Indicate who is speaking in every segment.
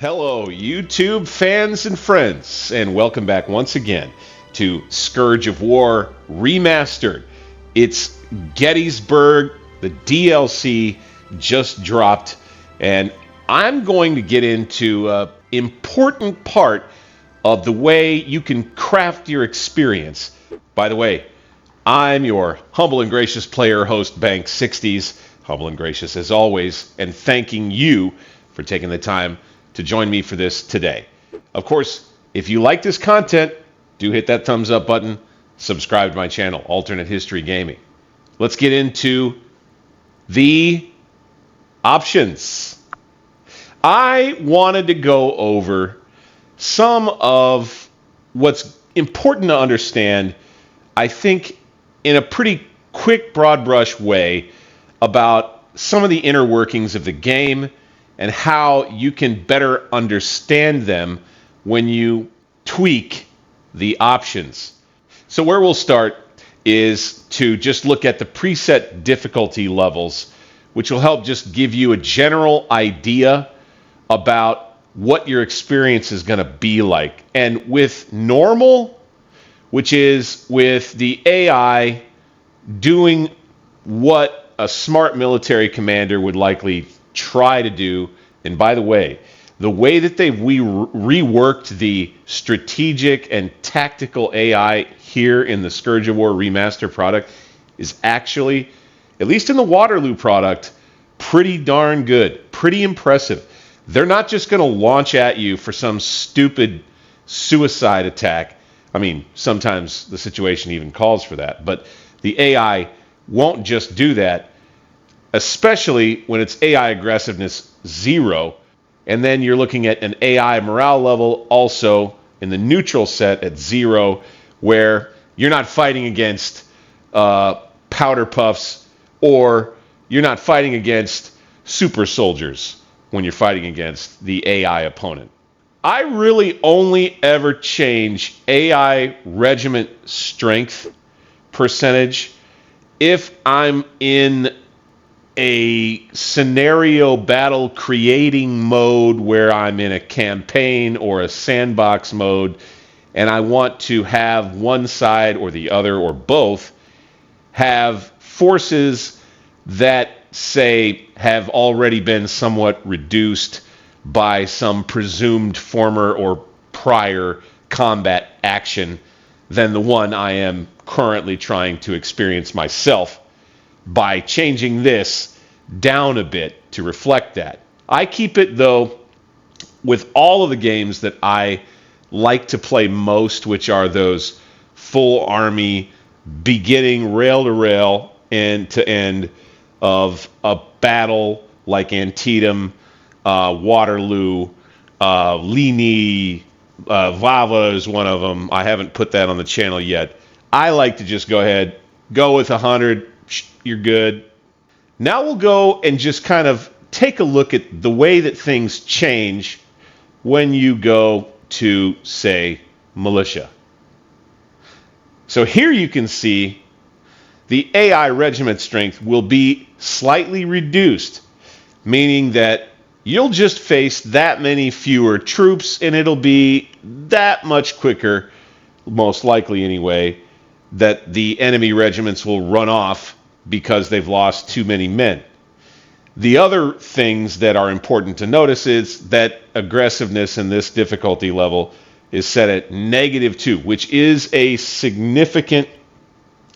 Speaker 1: Hello, YouTube fans and friends, and welcome back once again to Scourge of War Remastered. It's Gettysburg, the DLC just dropped, and I'm going to get into an important part of the way you can craft your experience. By the way, I'm your humble and gracious player host, Bank60s, humble and gracious as always, and thanking you for taking the time to join me for this today. Of course, if you like this content, do hit that thumbs up button, subscribe to my channel, Alternate History Gaming. Let's get into the options. I wanted to go over some of what's important to understand, I think, in a pretty quick, broad brush way about some of the inner workings of the game and how you can better understand them when you tweak the options. So where we'll start is to just look at the preset difficulty levels, which will help just give you a general idea about what your experience is going to be like. And with normal, which is with the AI doing what a smart military commander would likely try to do. And by the way that they've reworked the strategic and tactical AI here in the Scourge of War Remaster product is actually, at least in the Waterloo product, pretty darn good, pretty impressive. They're not just going to launch at you for some stupid suicide attack. I mean, sometimes the situation even calls for that, but the AI won't just do that, especially when it's AI aggressiveness 0, and then you're looking at an AI morale level also in the neutral set at 0, where you're not fighting against powder puffs, or you're not fighting against super soldiers when you're fighting against the AI opponent. I really only ever change AI regiment strength percentage if I'm in a scenario battle creating mode where I'm in a campaign or a sandbox mode and I want to have one side or the other or both have forces that, say, have already been somewhat reduced by some presumed former or prior combat action than the one I am currently trying to experience myself, by changing this down a bit to reflect that. I keep it, though, with all of the games that I like to play most, which are those full army, beginning rail to rail, end to end of a battle like Antietam, Waterloo, Ligny, Vava is one of them. I haven't put that on the channel yet. I like to just go ahead, go with 100, you're good. Now we'll go and just kind of take a look at the way that things change when you go to, say, militia. So here you can see the AI regiment strength will be slightly reduced, meaning that you'll just face that many fewer troops and it'll be that much quicker, most likely anyway, that the enemy regiments will run off because they've lost too many men. The other things that are important to notice is that aggressiveness in this difficulty level is set at -2, which is a significant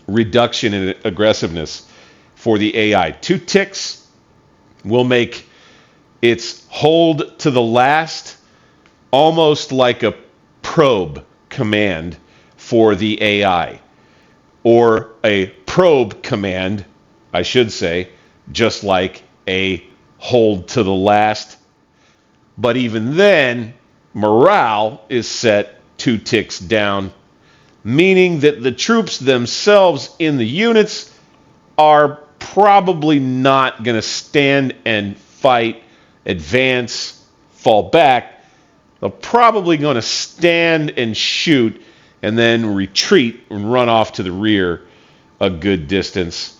Speaker 1: reduction in aggressiveness for the AI. 2 ticks will make its hold to the last almost like a probe command for the AI, or a probe command, I should say, just like a hold to the last. But even then, morale is set 2 ticks down, meaning that the troops themselves in the units are probably not going to stand and fight, advance, fall back. They're probably going to stand and shoot and then retreat and run off to the rear a good distance,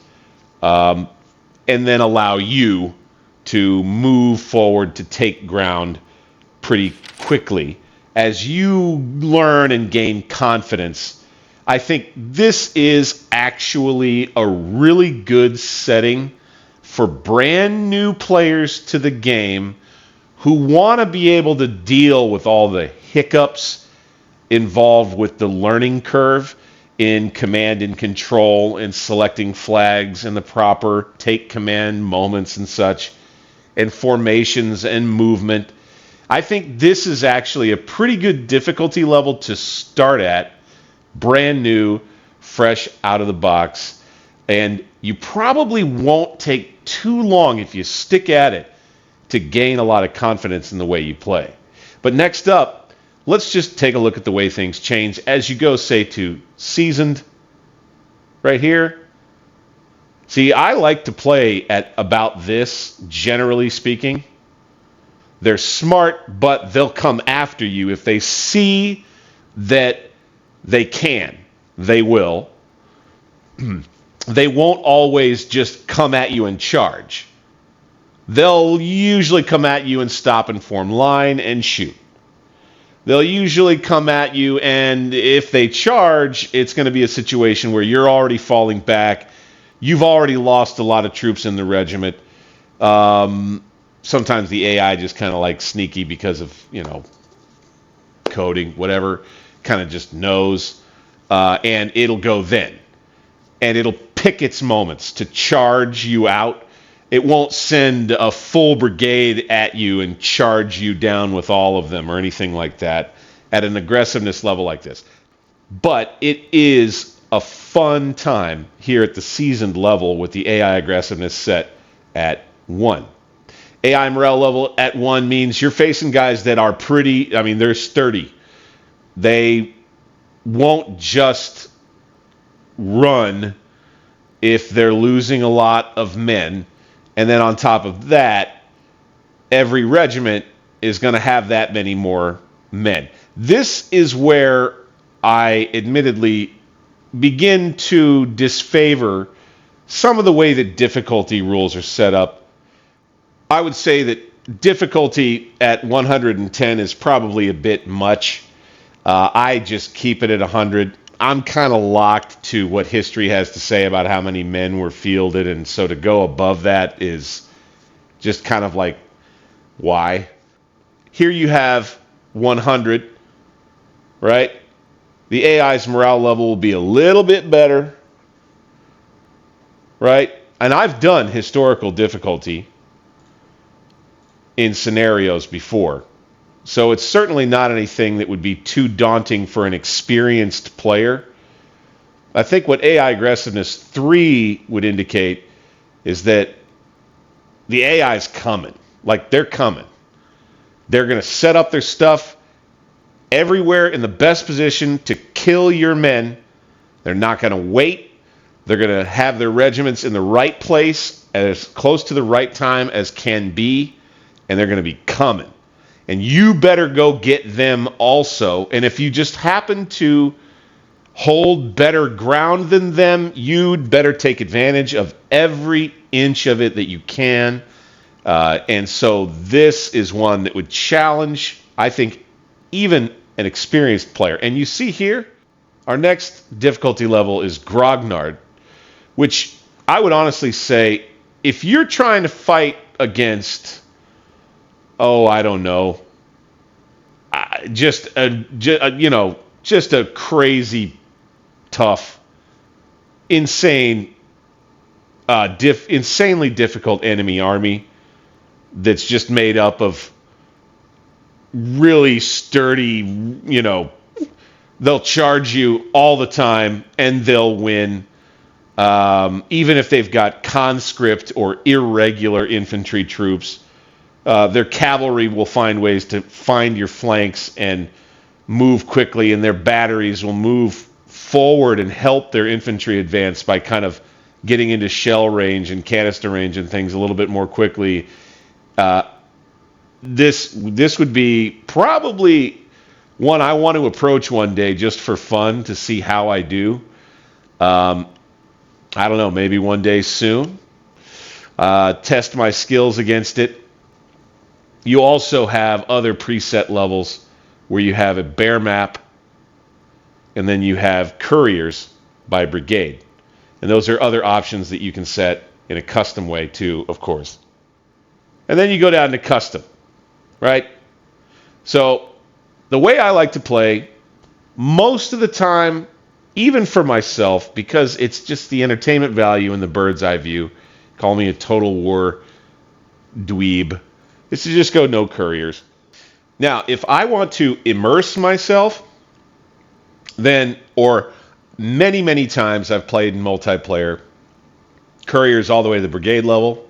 Speaker 1: and then allow you to move forward to take ground pretty quickly. As you learn and gain confidence, I think this is actually a really good setting for brand new players to the game who want to be able to deal with all the hiccups involved with the learning curve in command and control and selecting flags and the proper take command moments and such, and formations and movement. I think this is actually a pretty good difficulty level to start at, brand new, fresh out of the box, and you probably won't take too long if you stick at it to gain a lot of confidence in the way you play. But next up, let's just take a look at the way things change as you go, say, to Seasoned, right here. See, I like to play at about this, generally speaking. They're smart, but they'll come after you. If they see that they can, they will. They won't always just come at you and charge. They'll usually come at you and stop and form line and shoot. They'll usually come at you, and if they charge, it's going to be a situation where you're already falling back. You've already lost a lot of troops in the regiment. Sometimes the AI just kind of like sneaky because of, coding, whatever, kind of just knows. And it'll go then. And it'll pick its moments to charge you out. It won't send a full brigade at you and charge you down with all of them or anything like that at an aggressiveness level like this. But it is a fun time here at the Seasoned level with the AI aggressiveness set at 1. AI morale level at 1 means you're facing guys that are they're sturdy. They won't just run if they're losing a lot of men. And then on top of that, every regiment is going to have that many more men. This is where I admittedly begin to disfavor some of the way that difficulty rules are set up. I would say that difficulty at 110 is probably a bit much. I just keep it at 100. I'm kind of locked to what history has to say about how many men were fielded, and so to go above that is just kind of like, why? Here you have 100, right? The AI's morale level will be a little bit better, right? And I've done historical difficulty in scenarios before. So it's certainly not anything that would be too daunting for an experienced player. I think what AI Aggressiveness 3 would indicate is that the AI is coming. Like, they're coming. They're going to set up their stuff everywhere in the best position to kill your men. They're not going to wait. They're going to have their regiments in the right place as close to the right time as can be, and they're going to be coming. And you better go get them also. And if you just happen to hold better ground than them, you'd better take advantage of every inch of it that you can. And so this is one that would challenge, I think, even an experienced player. And you see here, our next difficulty level is Grognard, which I would honestly say, if you're trying to fight against, I don't know, just a crazy, tough, insanely difficult enemy army that's just made up of really sturdy, they'll charge you all the time and they'll win. Even if they've got conscript or irregular infantry troops, their cavalry will find ways to find your flanks and move quickly, and their batteries will move forward and help their infantry advance by kind of getting into shell range and canister range and things a little bit more quickly. This would be probably one I want to approach one day just for fun to see how I do. I don't know, maybe one day soon. Test my skills against it. You also have other preset levels where you have a bear map, and then you have couriers by brigade. And those are other options that you can set in a custom way too, of course. And then you go down to custom, right? So the way I like to play, most of the time, even for myself, because it's just the entertainment value and the bird's eye view, call me a Total War dweeb, is to just go no couriers. Now, if I want to immerse myself, then, or many, many times I've played in multiplayer, couriers all the way to the brigade level,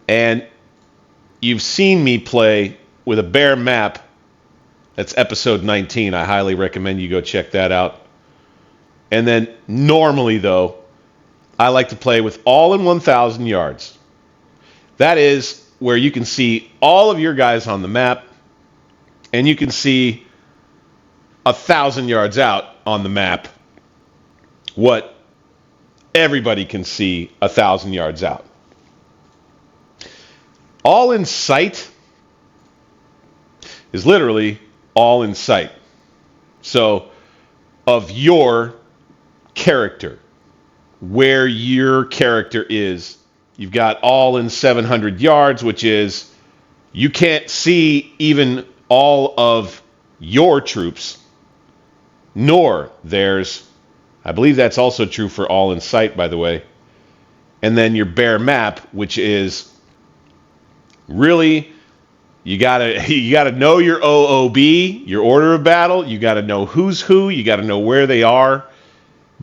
Speaker 1: and you've seen me play with a bear map. That's episode 19. I highly recommend you go check that out. And then normally, though, I like to play with all in 1,000 yards. That is where you can see all of your guys on the map, and you can see 1,000 yards out on the map what everybody can see 1,000 yards out. All in sight is literally all in sight. So, of your character, where your character is, you've got all in 700 yards, which is you can't see even all of your troops, nor theirs. I believe that's also true for all in sight, by the way. And then your bear map, which is really, you gotta know your OOB, your order of battle. You gotta know who's who. You gotta know where they are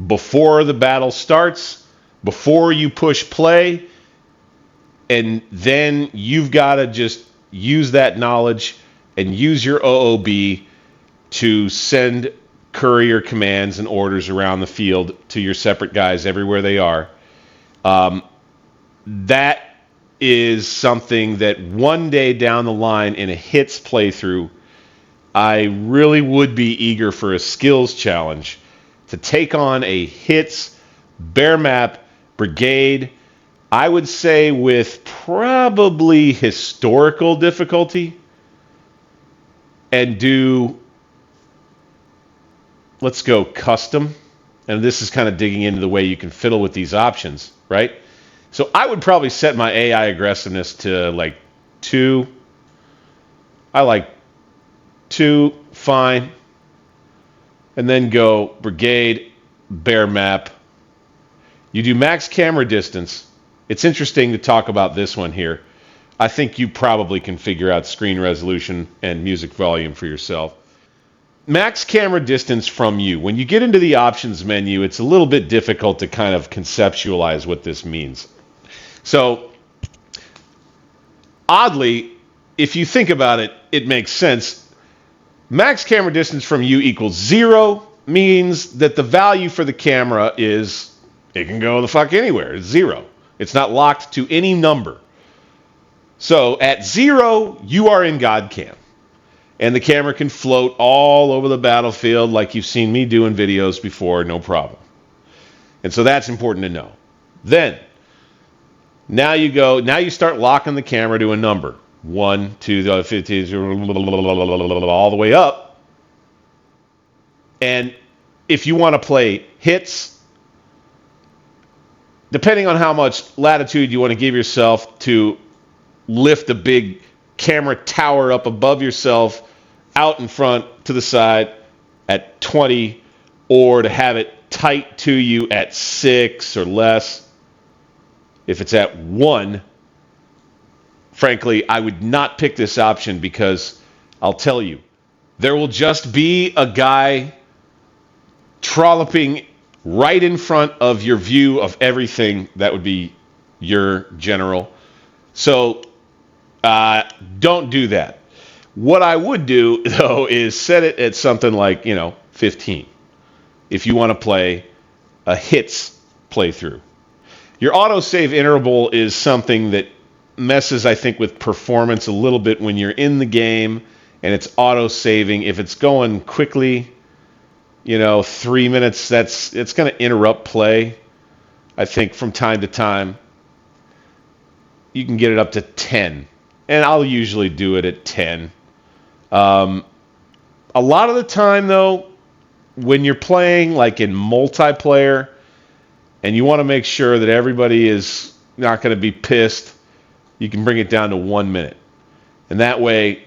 Speaker 1: before the battle starts, before you push play, and then you've got to just use that knowledge and use your OOB to send courier commands and orders around the field to your separate guys everywhere they are. That is something that one day down the line in a hits playthrough, I really would be eager for a skills challenge to take on a hits bear map brigade, I would say with probably historical difficulty, and do, let's go custom. And this is kind of digging into the way you can fiddle with these options, right? So I would probably set my AI aggressiveness to like 2. I like 2, fine. And then go brigade, bear map. You do max camera distance. It's interesting to talk about this one here. I think you probably can figure out screen resolution and music volume for yourself. Max camera distance from you. When you get into the options menu, it's a little bit difficult to kind of conceptualize what this means. So, oddly, if you think about it, it makes sense. Max camera distance from you equals 0 means that the value for the camera is, it can go the fuck anywhere. It's 0. It's not locked to any number. So at 0, you are in God cam. And the camera can float all over the battlefield like you've seen me do in videos before, no problem. And so that's important to know. Then, now you start locking the camera to a number. 1, 2, 15, all the way up. And if you want to play hits, depending on how much latitude you want to give yourself to lift a big camera tower up above yourself, out in front, to the side at 20, or to have it tight to you at 6 or less. If it's at 1, frankly, I would not pick this option because I'll tell you, there will just be a guy trolloping right in front of your view of everything that would be your general. So don't do that. What I would do, though, is set it at something like, 15, if you want to play a hits playthrough. Your autosave interval is something that messes, I think, with performance a little bit when you're in the game and it's auto-saving. If it's going quickly, 3 minutes, it's going to interrupt play. I think from time to time, you can get it up to 10. and I'll usually do it at 10. A lot of the time, though, when you're playing like in multiplayer and you want to make sure that everybody is not going to be pissed, you can bring it down to 1 minute. And that way,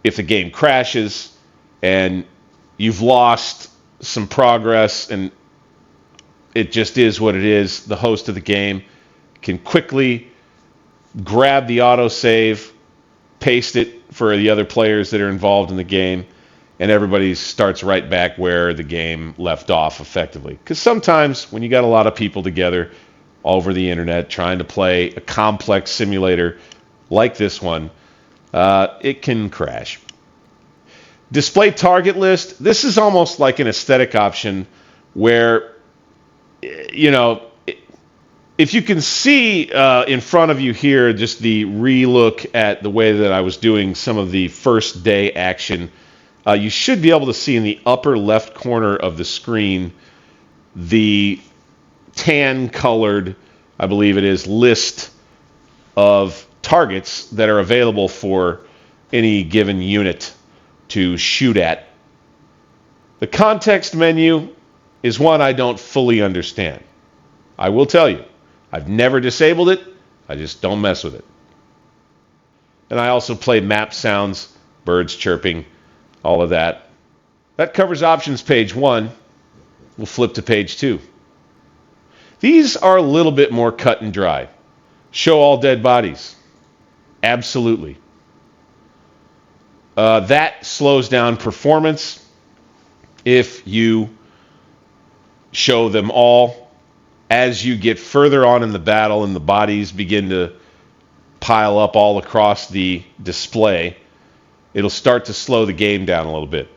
Speaker 1: if the game crashes and you've lost some progress and it just is what it is, the host of the game can quickly grab the autosave, paste it for the other players that are involved in the game, and everybody starts right back where the game left off effectively. Because sometimes when you got a lot of people together over the internet trying to play a complex simulator like this one, it can crash. Display target list. This is almost like an aesthetic option where, you know, if you can see in front of you here just the relook at the way that I was doing some of the first day action, you should be able to see in the upper left corner of the screen the tan colored, I believe it is, list of targets that are available for any given unit to shoot at. The context menu is one I don't fully understand. I will tell you, I've never disabled it. I just don't mess with it. And I also play map sounds, birds chirping, all of that. That covers options page 1. We'll flip to page 2. These are a little bit more cut and dry. Show all dead bodies. Absolutely. That slows down performance if you show them all. As you get further on in the battle and the bodies begin to pile up all across the display, it'll start to slow the game down a little bit.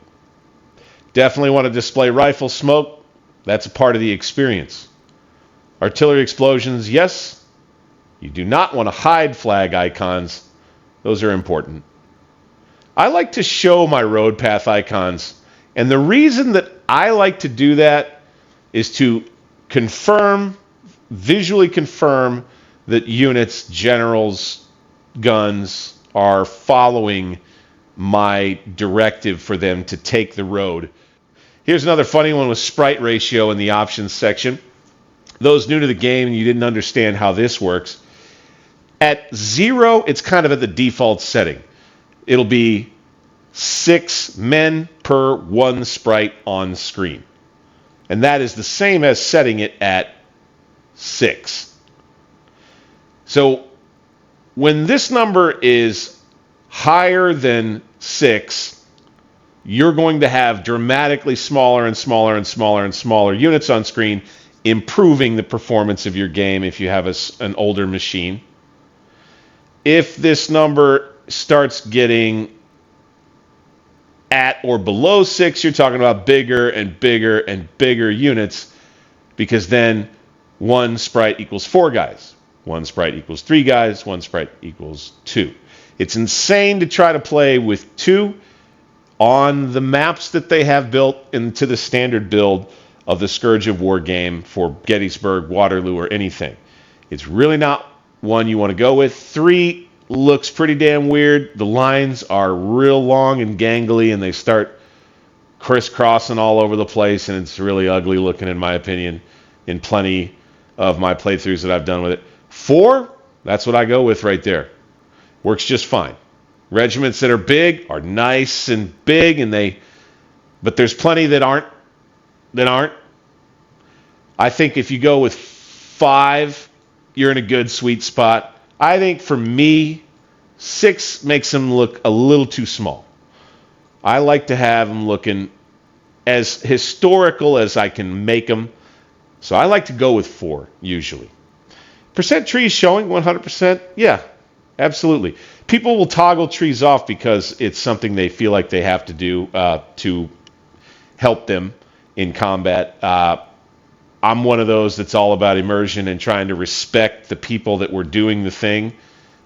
Speaker 1: Definitely want to display rifle smoke. That's a part of the experience. Artillery explosions, yes. You do not want to hide flag icons. Those are important. I like to show my road path icons, and the reason that I like to do that is to visually confirm that units, generals, guns are following my directive for them to take the road. Here's another funny one with sprite ratio in the options section. Those new to the game and you didn't understand how this works, at 0, it's kind of at the default setting. It'll be 6 men per 1 sprite on screen. And that is the same as setting it at 6. So when this number is higher than 6, you're going to have dramatically smaller and smaller and smaller and smaller units on screen, improving the performance of your game if you have an older machine. If this number starts getting at or below 6, you're talking about bigger and bigger and bigger units, because then 1 sprite equals 4 guys. 1 sprite equals 3 guys. 1 sprite equals 2. It's insane to try to play with 2 on the maps that they have built into the standard build of the Scourge of War game for Gettysburg, Waterloo, or anything. It's really not one you want to go with. 3 looks pretty damn weird. The lines are real long and gangly, and they start crisscrossing all over the place, and it's really ugly looking, in my opinion, in plenty of my playthroughs that I've done with it. 4, that's what I go with right there. Works just fine. Regiments that are big are nice and big, but there's plenty that aren't. I think if you go with 5, you're in a good sweet spot. I think for me, 6 makes them look a little too small. I like to have them looking as historical as I can make them. So I like to go with 4 usually. Percent trees showing 100%? Yeah, absolutely. People will toggle trees off because it's something they feel like they have to do to help them in combat. I'm one of those that's all about immersion and trying to respect the people that were doing the thing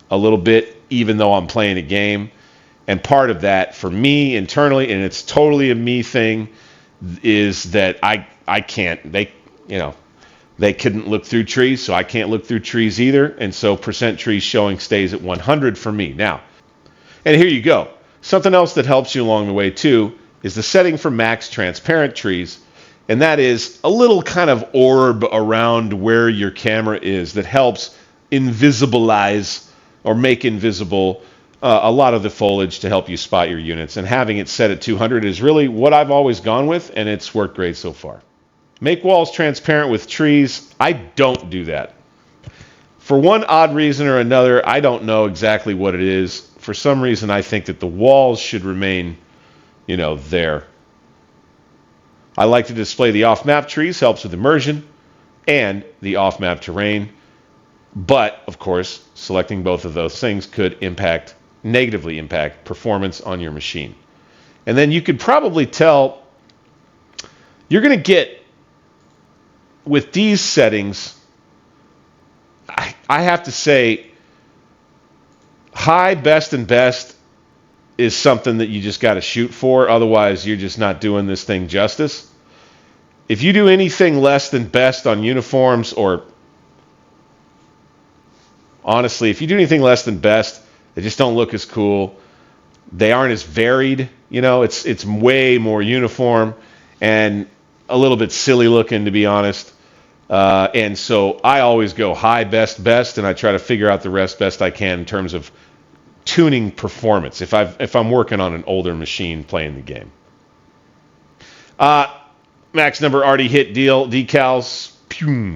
Speaker 1: a little bit, even though I'm playing a game. And part of that for me internally, and it's totally a me thing, is that I can't. They couldn't look through trees, so I can't look through trees either. And so percent trees showing stays at 100 for me. Now, And here you go. Something else that helps you along the way too is the setting for max transparent trees. And that is a little kind of orb around where your camera is that helps invisibilize or make invisible a lot of the foliage to help you spot your units. And having it set at 200 is really what I've always gone with, and it's worked great so far. Make walls transparent with trees. I don't do that. For one odd reason or another, I don't know exactly what it is. For some reason, I think that the walls should remain, there. I like to display the off-map trees, helps with immersion, and the off-map terrain. But, of course, selecting both of those things could negatively impact performance on your machine. And then you could probably tell you're going to get, with these settings, I have to say, high, best, and best is something that you just got to shoot for. Otherwise, you're just not doing this thing justice. If you do anything less than best on uniforms, or honestly, if you do anything less than best, they just don't look as cool. They aren't as varied. It's way more uniform and a little bit silly looking, to be honest. And so I always go high, best, best, and I try to figure out the rest best I can in terms of tuning performance if I'm working on an older machine playing the game. Max number already hit decals.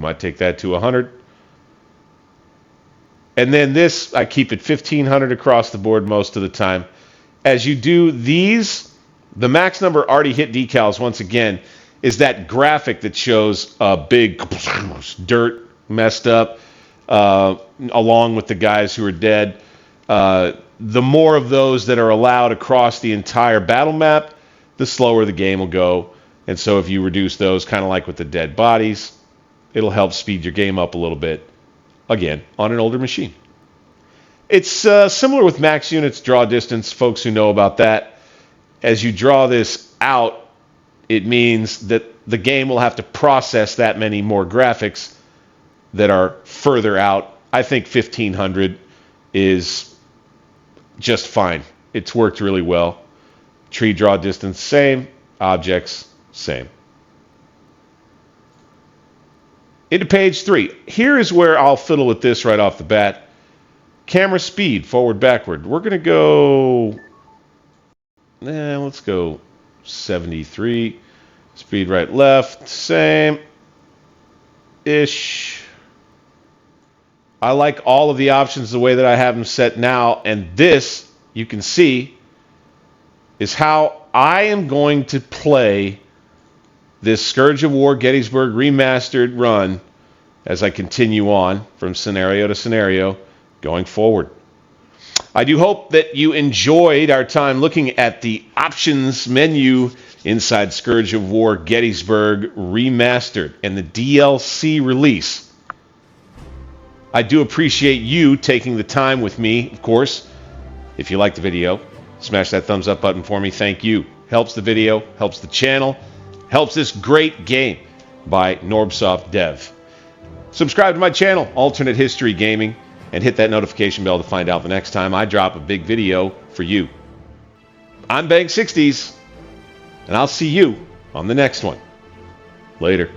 Speaker 1: I take that to 100. And then this, I keep it 1500 across the board most of the time. As you do these, the max number already hit decals, once again, is that graphic that shows a big dirt messed up along with the guys who are dead. The more of those that are allowed across the entire battle map, the slower the game will go. And so if you reduce those, kind of like with the dead bodies, it'll help speed your game up a little bit, again, on an older machine. It's similar with max units draw distance, folks who know about that. As you draw this out, it means that the game will have to process that many more graphics that are further out. I think 1500 is just fine. It's worked really well. Tree draw distance, same. Objects, same. Into page 3. Here is where I'll fiddle with this right off the bat. Camera speed, forward, backward. We're going to go... let's go 73. Speed right, left, same. Ish. I like all of the options the way that I have them set now. And this, you can see, is how I am going to play this Scourge of War Gettysburg Remastered run as I continue on from scenario to scenario going forward. I do hope that you enjoyed our time looking at the options menu inside Scourge of War Gettysburg Remastered and the DLC release. I do appreciate you taking the time with me, of course. If you liked the video, smash that thumbs up button for me. Thank you. Helps the video, helps the channel, helps this great game by NorbSoftDev. Subscribe to my channel, Alternate History Gaming, and hit that notification bell to find out the next time I drop a big video for you. I'm Bang60s, and I'll see you on the next one. Later.